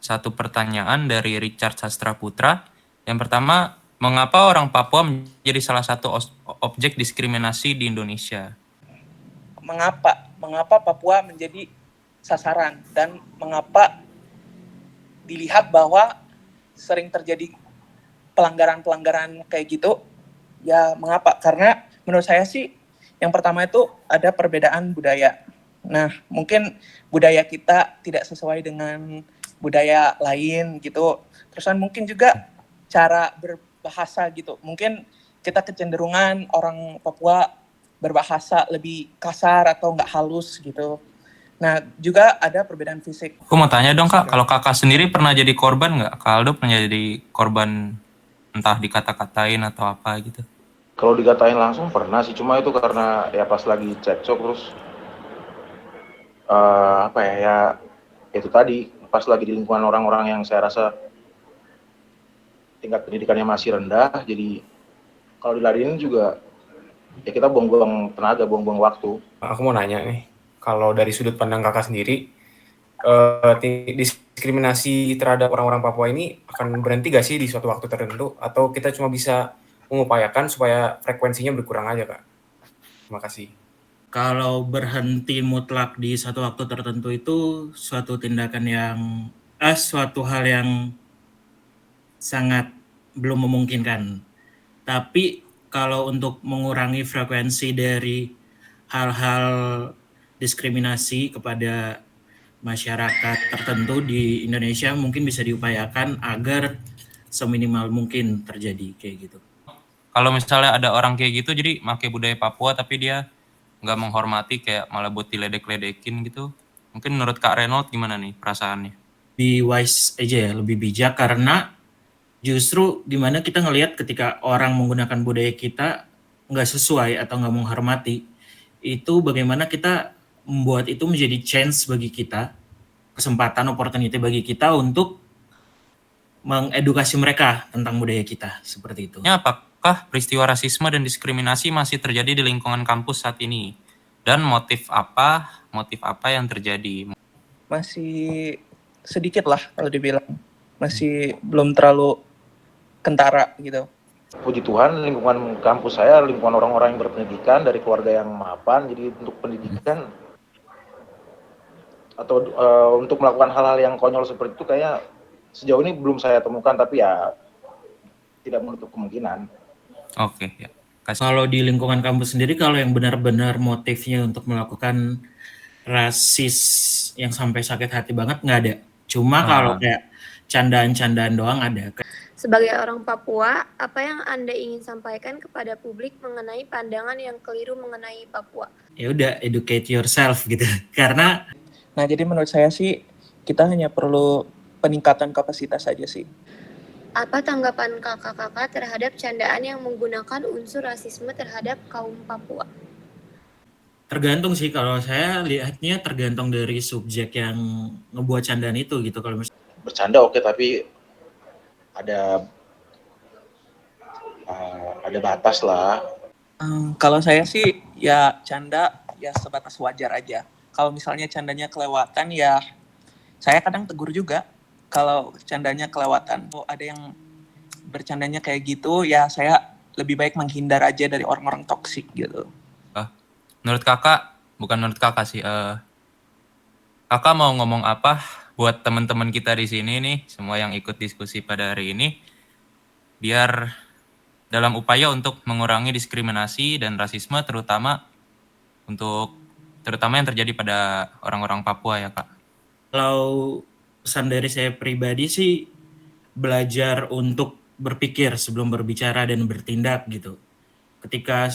Satu pertanyaan dari Richard Sastra Putra. Yang pertama, mengapa orang Papua menjadi salah satu objek diskriminasi di Indonesia? Mengapa Papua menjadi sasaran dan mengapa dilihat bahwa sering terjadi pelanggaran-pelanggaran kayak gitu? Ya mengapa? Karena menurut saya sih yang pertama itu ada perbedaan budaya. Nah, mungkin budaya kita tidak sesuai dengan budaya lain gitu. Terusan mungkin juga cara berbahasa gitu. Mungkin kita kecenderungan orang Papua berbahasa lebih kasar atau nggak halus gitu. Nah, juga ada perbedaan fisik. Aku mau tanya dong Kak, kalau Kakak sendiri pernah jadi korban nggak? Kak Aldo pernah jadi korban entah dikata-katain atau apa gitu? Kalau dikatain langsung pernah sih, cuma itu karena ya pas lagi cekcok terus ya itu tadi pas lagi di lingkungan orang-orang yang saya rasa tingkat pendidikannya masih rendah, jadi kalau diladenin juga ya kita buang-buang tenaga, buang-buang waktu. Aku mau nanya nih, kalau dari sudut pandang Kakak sendiri, diskriminasi terhadap orang-orang Papua ini akan berhenti gak sih di suatu waktu tertentu, atau kita cuma bisa mengupayakan supaya frekuensinya berkurang aja, Kak? Terima kasih. Kalau berhenti mutlak di satu waktu tertentu itu suatu tindakan yang suatu hal yang sangat belum memungkinkan. Tapi kalau untuk mengurangi frekuensi dari hal-hal diskriminasi kepada masyarakat tertentu di Indonesia mungkin bisa diupayakan agar seminimal mungkin terjadi kayak gitu. Kalau misalnya ada orang kayak gitu, jadi pakai budaya Papua tapi dia nggak menghormati, kayak malah buat diledek-ledekin gitu. Mungkin menurut Kak Renold gimana nih perasaannya? Lebih wise aja ya, lebih bijak, karena justru dimana kita ngelihat ketika orang menggunakan budaya kita nggak sesuai atau nggak menghormati, itu bagaimana kita membuat itu menjadi chance bagi kita, kesempatan, opportunity bagi kita untuk mengedukasi mereka tentang budaya kita, seperti itu. Apakah peristiwa rasisme dan diskriminasi masih terjadi di lingkungan kampus saat ini? Dan motif apa yang terjadi? Masih sedikit lah kalau dibilang. Masih belum terlalu kentara gitu. Puji Tuhan lingkungan kampus saya lingkungan orang-orang yang berpendidikan dari keluarga yang mapan, jadi untuk pendidikan atau untuk melakukan hal-hal yang konyol seperti itu kayaknya sejauh ini belum saya temukan, tapi ya tidak menutup kemungkinan. Oke, ya. Kalau di lingkungan kampus sendiri, kalau yang benar-benar motifnya untuk melakukan rasis yang sampai sakit hati banget nggak ada. Cuma kalau kayak candaan-candaan doang ada. Sebagai orang Papua, apa yang Anda ingin sampaikan kepada publik mengenai pandangan yang keliru mengenai Papua? Ya udah, educate yourself gitu. Karena jadi menurut saya sih kita hanya perlu peningkatan kapasitas saja sih. Apa tanggapan kakak-kakak terhadap candaan yang menggunakan unsur rasisme terhadap kaum Papua? Tergantung sih, kalau saya lihatnya tergantung dari subjek yang ngebuat candaan itu gitu. Kalau misalnya bercanda oke, tapi ada batas lah. Kalau saya sih ya canda ya sebatas wajar aja. Kalau misalnya candanya kelewatan ya saya kadang tegur juga. Kalau candanya kelewatan, ada yang bercandanya kayak gitu, ya saya lebih baik menghindar aja dari orang-orang toksik gitu. Menurut kakak, bukan menurut kakak sih, kakak mau ngomong apa buat teman-teman kita di sini nih, semua yang ikut diskusi pada hari ini, biar dalam upaya untuk mengurangi diskriminasi dan rasisme, terutama yang terjadi pada orang-orang Papua ya Kak? Kalau pesan dari saya pribadi sih, belajar untuk berpikir sebelum berbicara dan bertindak gitu. Ketika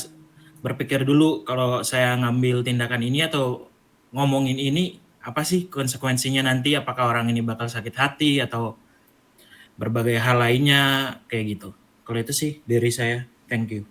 berpikir dulu, kalau saya ngambil tindakan ini atau ngomongin ini, apa sih konsekuensinya nanti, apakah orang ini bakal sakit hati atau berbagai hal lainnya kayak gitu. Kalau itu sih dari saya, thank you.